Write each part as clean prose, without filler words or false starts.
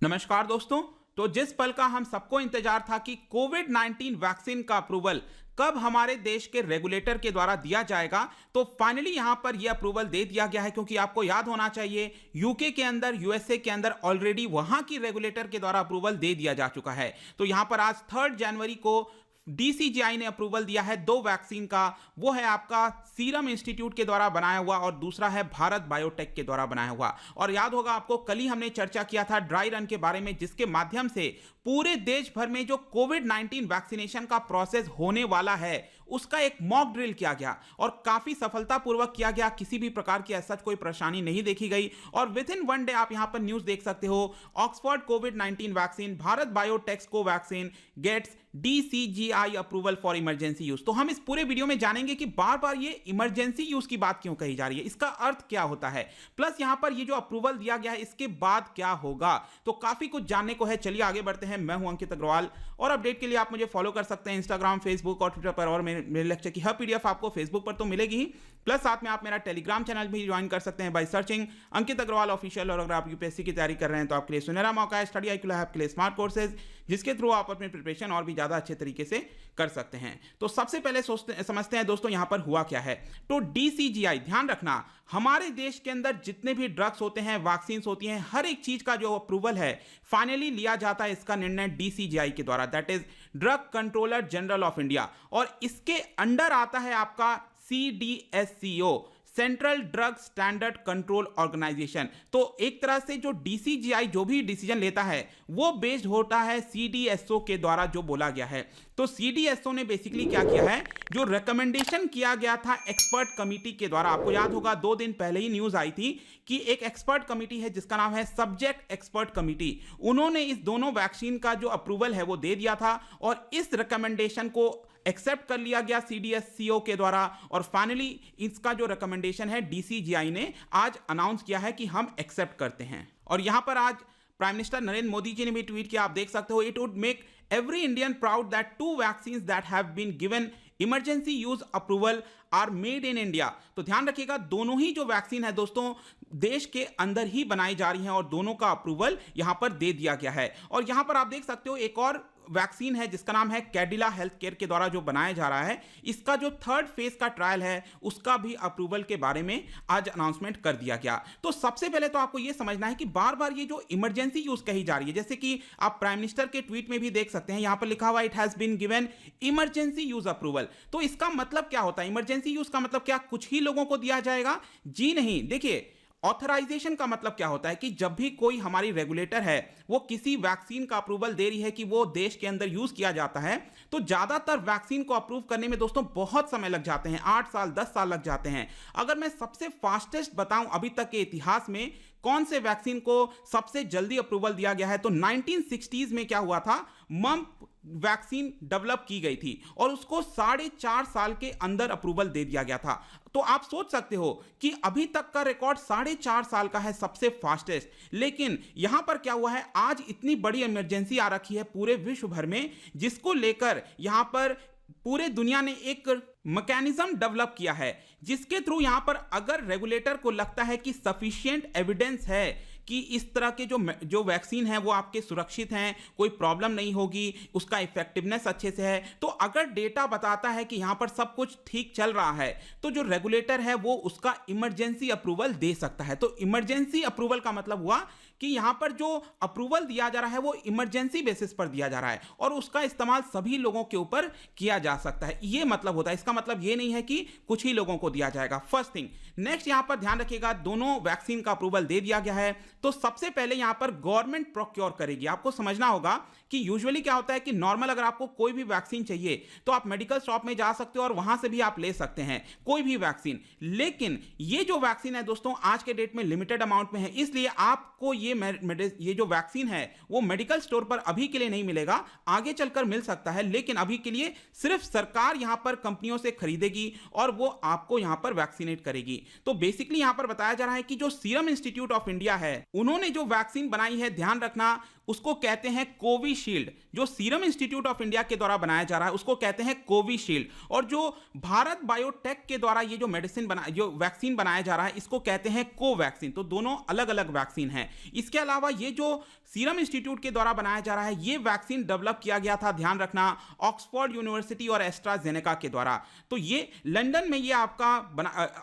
नमस्कार दोस्तों। तो जिस पल का हम सबको इंतजार था कि कोविड 19 वैक्सीन का अप्रूवल कब हमारे देश के रेगुलेटर के द्वारा दिया जाएगा, तो फाइनली यहां पर यह अप्रूवल दे दिया गया है। क्योंकि आपको याद होना चाहिए, यूके के अंदर, यूएसए के अंदर ऑलरेडी वहां की रेगुलेटर के द्वारा अप्रूवल दे दिया जा चुका है। तो यहां पर आज 3 जनवरी को डीसीजीआई ने अप्रूवल दिया है 2 वैक्सीन का। वो है आपका सीरम इंस्टीट्यूट के द्वारा बनाया हुआ और दूसरा है भारत बायोटेक के द्वारा बनाया हुआ। और याद होगा आपको, कल ही हमने चर्चा किया था ड्राई रन के बारे में, जिसके माध्यम से पूरे देश भर में जो कोविड 19 वैक्सीनेशन का प्रोसेस होने वाला है उसका एक मॉक ड्रिल किया गया और काफी सफलतापूर्वक किया गया। किसी भी प्रकार की ऐसा कोई परेशानी नहीं देखी गई और विद इन 1 डे आप यहां पर न्यूज देख सकते हो, Oxford covid 19 vaccine, Bharat Biotech's को vaccine gets DCGI approval for emergency use. तो हम इस पूरे वीडियो में जानेंगे कि बार बार ये इमरजेंसी यूज की बात क्यों कही जा रही है, इसका अर्थ क्या होता है, प्लस यहां पर ये जो अप्रूवल दिया गया है इसके बाद क्या होगा। तो काफी कुछ जानने को है। चलिए आगे बढ़ते हैं। मैं हूं अंकित अग्रवाल और अपडेट के लिए आप मुझे फॉलो कर सकते हैं इंस्टाग्राम, फेसबुक और ट्विटर पर। और मेरे लेक्चर की हर पीडीएफ आपको फेसबुक पर तो मिलेगी ही, प्लस साथ में आप मेरा टेलीग्राम चैनल भी ज्वाइन कर सकते हैं by searching Ankit Agrawal official. और अगर आप यूपीएससी की तैयारी कर रहे हैं तो आपके लिए सुनहरा मौका है। स्टडी IQ लैब के लिए स्मार्ट कोर्सेज, जिसके थ्रू आप अपनी प्रिपरेशन और भी ज्यादा अच्छे तरीके से कर सकते हैं। तो सबसे पहले समझते हैं दोस्तों यहां पर हुआ क्या है। तो डीसीजीआई, ध्यान रखना, हमारे देश के अंदर जितने भी ड्रग्स होते हैं, वैक्सीन होती हैं, हर एक चीज का जो अप्रूवल है फाइनली लिया जाता है, इसका निर्णय डीसीजीआई के द्वारा, that is drug controller general of India. और इसके अंडर आता है आपका CDSCO, central drug standard control organisation. तो एक तरह से जो डीसीजीआई जो भी डिसीजन लेता है वो बेस्ड होता है CDSO के द्वारा जो बोला गया है। तो CDSO ने बेसिकली क्या किया है, जो रिकमेंडेशन किया गया था एक्सपर्ट कमिटी के द्वारा, आपको याद होगा 2 दिन पहले ही न्यूज आई थी कि एक एक्सपर्ट कमिटी है जिसका नाम है सब्जेक्ट एक्सपर्ट कमिटी, उन्होंने इस दोनों वैक्सीन का जो अप्रूवल है वो दे दिया था और इस रिकमेंडेशन को एक्सेप्ट कर लिया गया CDSCO के द्वारा। और फाइनली इसका जो रिकमेंडेशन है डीसीजीआई ने आज अनाउंस किया है कि हम एक्सेप्ट करते हैं। और यहां पर आज प्राइम मिनिस्टर नरेंद्र मोदी जी ने भी ट्वीट किया, आप देख सकते हो, it would make every Indian proud that 2 vaccines that have been given emergency use approval are made in India. तो ध्यान रखिएगा, दोनों ही जो वैक्सीन है दोस्तों देश के अंदर ही बनाई जा रही हैं और दोनों का अप्रूवल यहां पर दे दिया गया है। और यहां पर आप देख सकते हो एक और वैक्सीन है जिसका नाम है कैडिला हेल्थ केयर के द्वारा जो बनाया जा रहा है, इसका जो 3rd फेज का ट्रायल है उसका भी अप्रूवल के बारे में आज अनाउंसमेंट कर दिया गया। तो सबसे पहले तो आपको यह समझना है कि बार बार ये जो इमरजेंसी यूज कही जा रही है, जैसे कि आप प्राइम मिनिस्टर के ट्वीट में भी देख सकते हैं, यहां पर लिखा हुआ it has been given emergency use approval. तो इसका मतलब क्या होता है, इमरजेंसी यूज का मतलब क्या कुछ ही लोगों को दिया जाएगा? जी नहीं। देखिए, ऑथराइजेशन का मतलब क्या होता है कि जब भी कोई हमारी रेगुलेटर है वो किसी वैक्सीन का अप्रूवल दे रही है कि वो देश के अंदर यूज किया जाता है, तो ज्यादातर वैक्सीन को अप्रूव करने में दोस्तों बहुत समय लग जाते हैं, 8 साल 10 साल लग जाते हैं। अगर मैं सबसे फास्टेस्ट बताऊं अभी तक के इतिहास में कौन से वैक्सीन को सबसे जल्दी अप्रूवल दिया गया है, तो 1960s में क्या हुआ था, मम्प वैक्सीन डेवलप की गई थी और उसको 4.5 साल के अंदर अप्रूवल दे दिया गया था। तो आप सोच सकते हो कि अभी तक का रिकॉर्ड 4.5 साल का है, सबसे फास्टेस्ट। लेकिन यहां पर क्या हुआ है, आज इतनी बड़ी इमरजेंसी आ रखी है पूरे विश्व भर में, जिसको लेकर यहां पर पूरे दुनिया ने एक मैकेनिज्म डेवलप किया है, जिसके थ्रू यहां पर अगर रेगुलेटर को लगता है कि सफिशिएंट एविडेंस है कि इस तरह के जो वैक्सीन है वो आपके सुरक्षित हैं, कोई प्रॉब्लम नहीं होगी, उसका इफेक्टिवनेस अच्छे से है, तो अगर डेटा बताता है कि यहां पर सब कुछ ठीक चल रहा है, तो जो रेगुलेटर है वो उसका इमरजेंसी अप्रूवल दे सकता है। तो इमरजेंसी अप्रूवल का मतलब हुआ कि यहां पर जो अप्रूवल दिया जा रहा है वो इमरजेंसी बेसिस पर दिया जा रहा है और उसका इस्तेमाल सभी लोगों के ऊपर किया जा सकता है, ये मतलब होता है। इसका मतलब ये नहीं है कि कुछ ही लोगों को दिया जाएगा। First thing. नेक्स्ट, यहां पर ध्यान रखिएगा, दोनों वैक्सीन का अप्रूवल दे दिया गया है, तो सबसे पहले यहां पर गवर्नमेंट प्रोक्योर करेगी। आपको समझना होगा कि यूजुअली क्या होता है कि नॉर्मल अगर आपको कोई भी वैक्सीन चाहिए तो आप मेडिकल शॉप में जा सकते हो और वहां से भी आप ले सकते हैं कोई भी वैक्सीन। लेकिन ये जो वैक्सीन है दोस्तों आज के डेट में लिमिटेड अमाउंट में है, इसलिए आपको ये जो वैक्सीन है वो मेडिकल स्टोर पर अभी के लिए नहीं मिलेगा, आगे चलकर मिल सकता है, लेकिन अभी के लिए सिर्फ सरकार यहां पर कंपनियों से खरीदेगी और वो आपको यहां पर वैक्सीनेट करेगी। तो बेसिकली यहां पर बताया जा रहा है कि जो सीरम इंस्टीट्यूट ऑफ इंडिया है उन्होंने जो वैक्सीन बनाई है, ध्यान रखना, उसको कहते हैं कोविशील्ड। जो सीरम इंस्टीट्यूट ऑफ इंडिया के द्वारा बनाया जा रहा है उसको कहते हैं कोविशील्ड, और जो भारत बायोटेक के द्वारा ये जो वैक्सीन बनाया जा रहा है इसको कहते हैं कोवैक्सीन। तो दोनों अलग अलग वैक्सीन हैं। इसके अलावा ये जो सीरम इंस्टीट्यूट के द्वारा बनाया जा रहा है, ये वैक्सीन डेवलप किया गया था, ध्यान रखना, ऑक्सफोर्ड यूनिवर्सिटी और एस्ट्राजेनेका के द्वारा। तो ये लंदन में ये आपका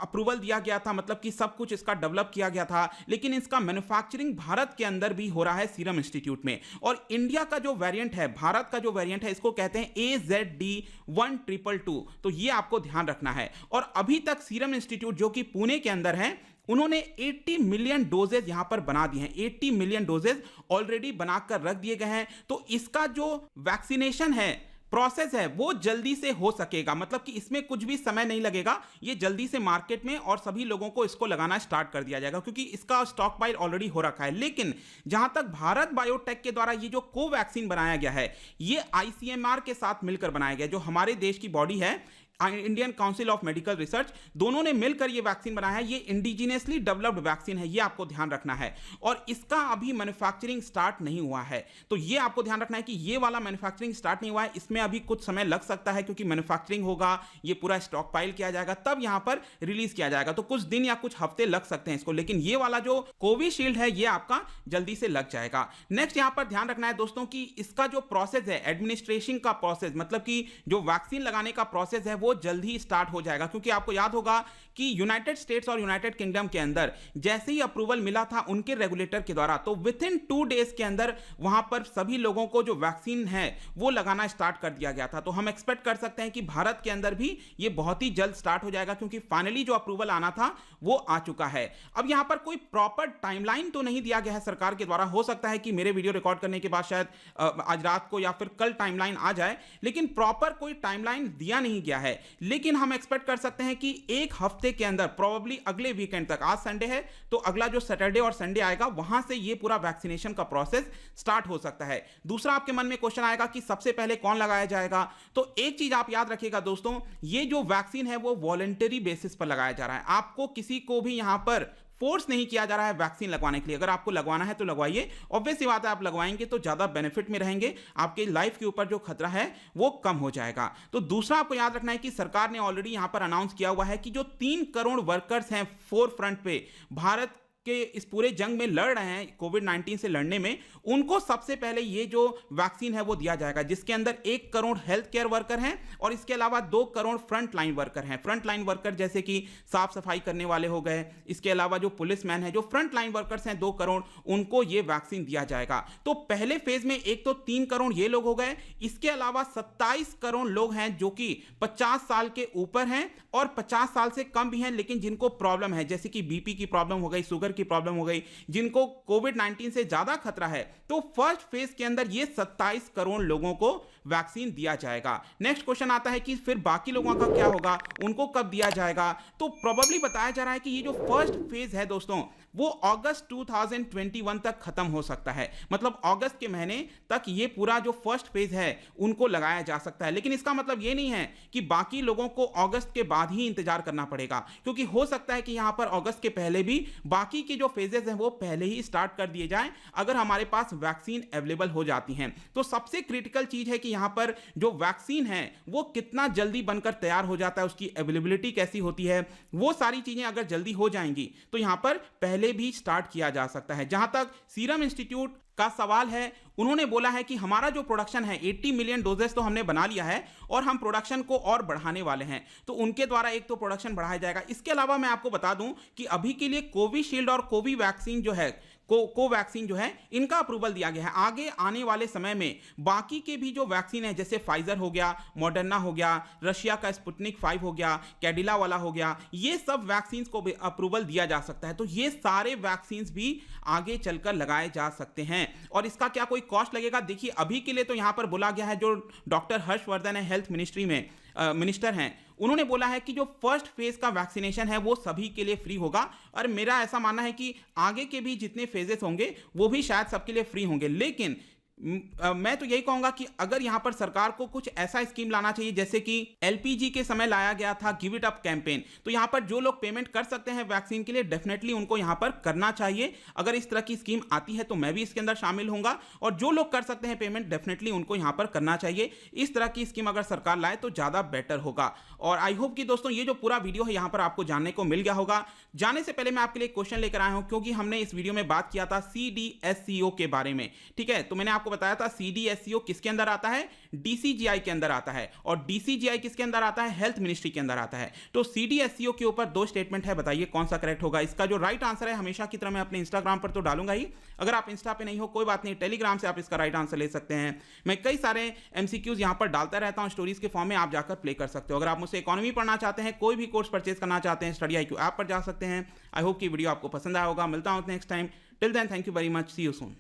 अप्रूवल दिया गया था, मतलब कि सब कुछ इसका डेवलप किया गया था, लेकिन इसका मैन्युफैक्चरिंग भारत के अंदर भी हो रहा है सीरम इंस्टीट्यूट में। और इंडिया का जो वेरिएंट है, भारत का जो वेरिएंट है, इसको कहते हैं AZD1222। तो ये आपको ध्यान रखना है। और अभी तक सीरम इंस्टीट्यूट जो कि पुणे के अंदर है, उन्होंने 80 मिलियन डोजेज यहां पर बना दिए हैं। 80 मिलियन डोजेज ऑलरेडी बनाकर रख दिए गए हैं। तो इसका जो वैक्सीनेशन है, प्रोसेस है, वो जल्दी से हो सकेगा, मतलब कि इसमें कुछ भी समय नहीं लगेगा। ये जल्दी से मार्केट में और सभी लोगों को इसको लगाना स्टार्ट कर दिया जाएगा, क्योंकि इसका स्टॉक पाइल ऑलरेडी हो रखा है। लेकिन जहां तक भारत बायोटेक के द्वारा ये जो कोवैक्सीन बनाया गया है, ये ICMR के साथ मिलकर बनाया गया, जो हमारे देश की बॉडी है, Indian council of medical research, दोनों ने मिलकर ये वैक्सीन बनाया है। ये इंडिजिनियसली डेवलप्ड वैक्सीन है, ये आपको ध्यान रखना है। और इसका अभी मैन्युफैक्चरिंग स्टार्ट नहीं हुआ है, तो ये आपको ध्यान रखना है कि ये वाला मैन्युफैक्चरिंग स्टार्ट नहीं हुआ है। इसमें अभी कुछ समय लग सकता है, क्योंकि मैन्युफैक्चरिंग होगा, ये पूरा स्टॉक पाइल किया जाएगा, तब यहां पर रिलीज किया जाएगा। तो कुछ दिन या कुछ हफ्ते लग सकते हैं इसको, लेकिन ये वाला जो कोविशील्ड है, ये आपका जल्दी से लग जाएगा। नेक्स्ट यहां पर ध्यान रखना है दोस्तों कि इसका जो प्रोसेस है, एडमिनिस्ट्रेशन का प्रोसेस, मतलब कि जो वैक्सीन लगाने का प्रोसेस है, वो जल्दी स्टार्ट हो जाएगा। क्योंकि आपको याद होगा कि यूनाइटेड स्टेट्स और यूनाइटेड किंगडम के अंदर जैसे ही अप्रूवल मिला था उनके रेगुलेटर के द्वारा, तो विद इन 2 डेज के अंदर वहां पर सभी लोगों को जो वैक्सीन है वो लगाना स्टार्ट कर दिया गया था। तो हम एक्सपेक्ट कर सकते हैं कि भारत के अंदर भी ये बहुत ही जल्द स्टार्ट हो जाएगा, क्योंकि फाइनली जो अप्रूवल आना था वो आ चुका है। अब यहां पर कोई प्रॉपर टाइमलाइन तो नहीं दिया गया है सरकार के द्वारा। हो सकता है कि मेरे वीडियो रिकॉर्ड करने के बाद शायद आज रात को या फिर कल टाइमलाइन आ जाए, लेकिन प्रॉपर कोई टाइमलाइन दिया नहीं गया है। लेकिन हम एक्सपेक्ट कर सकते हैं कि एक हफ्ते के अंदर, प्रोबेबली अगले वीकेंड तक, आज संडे है तो अगला जो सैटरडे और संडे आएगा, वहां से ये पूरा वैक्सीनेशन का प्रोसेस स्टार्ट हो सकता है। दूसरा आपके मन में क्वेश्चन आएगा कि सबसे पहले कौन लगाया जाएगा। तो एक चीज आप याद रखिएगा दोस्तों, ये जो वैक्सीन है वो वॉलंटरी बेसिस पर लगाया जा रहा है। आपको किसी को भी यहां पर फोर्स नहीं किया जा रहा है वैक्सीन लगवाने के लिए। अगर आपको लगवाना है तो लगवाइए, ऑब्वियस सी बात है, आप लगवाएंगे तो ज्यादा बेनिफिट में रहेंगे, आपके लाइफ के ऊपर जो खतरा है वो कम हो जाएगा। तो दूसरा आपको याद रखना है कि सरकार ने ऑलरेडी यहां पर अनाउंस किया हुआ है कि जो 3 करोड़ वर्कर्स हैं फोर फ्रंट पे, भारत के इस पूरे जंग में लड़ रहे हैं कोविड-19 से लड़ने में, उनको सबसे पहले ये जो वैक्सीन है वो दिया जाएगा, जिसके अंदर 1 करोड़ हेल्थ केयर वर्कर हैं और इसके अलावा 2 करोड़ फ्रंट लाइन वर्कर हैं। फ्रंट लाइन वर्कर जैसे कि साफ सफाई करने वाले हो गए, इसके अलावा जो पुलिसमैन है, जो फ्रंट लाइन वर्कर्स हैं 2 करोड़, उनको ये वैक्सीन दिया जाएगा। तो पहले फेज में एक तो 3 करोड़ ये लोग हो गए, इसके अलावा 27 करोड़ लोग हैं जो कि 50 साल के ऊपर हैं और 50 साल से कम भी हैं, लेकिन जिनको प्रॉब्लम है, जैसे कि बीपी की प्रॉब्लम हो गई, शुगर की प्रॉब्लम हो गई, जिनको कोविड-19 से ज्यादा खतरा है। तो फर्स्ट फेज के अंदर ये 27 करोड़ लोगों को वैक्सीन दिया जाएगा। नेक्स्ट क्वेश्चन आता है कि फिर बाकी लोगों का क्या होगा, उनको कब दिया जाएगा। तो प्रोबेबली बताया जा रहा है कि ये जो फर्स्ट फेज है दोस्तों, वो अगस्त 2021 तक खत्म हो सकता है, मतलब अगस्त के महीने तक ये पूरा जो फर्स्ट फेज है उनको लगाया जा सकता है। लेकिन इसका मतलब ये नहीं है कि बाकी लोगों को अगस्त के बाद ही इंतजार करना पड़ेगा, क्योंकि हो सकता है कि यहां पर अगस्त के पहले भी बाकी के जो फेजेस हैं वो पहले ही स्टार्ट कर दिए जाएं, अगर हमारे पास वैक्सीन अवेलेबल हो जाती हैं। तो सबसे क्रिटिकल चीज है कि यहां पर जो वैक्सीन है वो कितना जल्दी बनकर तैयार हो जाता है, उसकी अवेलेबिलिटी कैसी होती है, वो सारी चीजें अगर जल्दी हो जाएंगी तो यहां पर पहले भी स्टार्ट किया जा सकता है। जहां तक सीरम इंस्टीट्यूट का सवाल है, उन्होंने बोला है कि हमारा जो प्रोडक्शन है 80 मिलियन डोजेस तो हमने बना लिया है और हम प्रोडक्शन को और बढ़ाने वाले हैं। तो उनके द्वारा एक तो प्रोडक्शन बढ़ाया जाएगा। इसके अलावा मैं आपको बता दूं कि अभी के लिए कोविशील्ड और कोवैक्सीन जो है, कोवैक्सीन जो है, इनका अप्रूवल दिया गया है। आगे आने वाले समय में बाकी के भी जो वैक्सीन है, जैसे फाइजर हो गया, मॉडर्ना हो गया, रशिया का स्पुतनिक 5 हो गया, कैडिला वाला हो गया, ये सब वैक्सीन को भी अप्रूवल दिया जा सकता है। तो ये सारे वैक्सीन भी आगे चलकर लगाए जा सकते हैं। और इसका क्या कोई कॉस्ट लगेगा? देखिए अभी के लिए तो यहां पर बोला गया है, जो डॉक्टर हर्षवर्धन है हेल्थ मिनिस्ट्री में मिनिस्टर हैं, उन्होंने बोला है कि जो फर्स्ट फेज का वैक्सीनेशन है वो सभी के लिए फ्री होगा। और मेरा ऐसा मानना है कि आगे के भी जितने फेजेस होंगे वो भी शायद सबके लिए फ्री होंगे। लेकिन मैं तो यही कहूंगा कि अगर यहां पर सरकार को कुछ ऐसा स्कीम लाना चाहिए जैसे कि एलपीजी के समय लाया गया था गिव इट अप कैंपेन, तो यहां पर जो लोग पेमेंट कर सकते हैं वैक्सीन के लिए डेफिनेटली उनको यहां पर करना चाहिए। अगर इस तरह की स्कीम आती है तो मैं भी इसके अंदर शामिल होऊंगा, और जो लोग कर सकते हैं पेमेंट डेफिनेटली उनको यहां पर करना चाहिए। इस तरह की स्कीम अगर सरकार लाए तो ज्यादा बेटर होगा। और आई होप कि दोस्तों ये जो पूरा वीडियो है यहां पर आपको जानने को मिल गया होगा। जाने से पहले मैं आपके लिए क्वेश्चन लेकर आया हूं, क्योंकि हमने इस वीडियो में बात किया था CDSCO के बारे में, ठीक है। तो मैंने आपको बताया था CDSCO किसके अंदर आता है, DCGI के अंदर आता है, और DCGI किसके अंदर आता है, हेल्थ मिनिस्ट्री के अंदर आता है। तो CDSCO के ऊपर 2 स्टेटमेंट है, बताइए कौन सा करेक्ट होगा। इसका जो राइट आंसर है हमेशा की तरह मैं अपने इंस्टाग्राम पर तो डालूंगा ही, अगर आप इंस्टा पे नहीं हो कोई बात नहीं, टेलीग्राम से आप इसका राइट आंसर ले सकते हैं। मैं कई सारे MCQs यहां पर डालता रहता हूं स्टोरीज के फॉर्म में, आप जाकर प्ले कर सकते हो। अगर आप मुझसे इकोनॉमी पढ़ना चाहते हैं, कोई भी कोर्स परचेज करना चाहते हैं, स्टडी IQ ऐप पर जा सकते हैं। आई होप कि वीडियो आपको पसंद आया होगा। मिलता हूं next time, till then thank you very much, see you soon.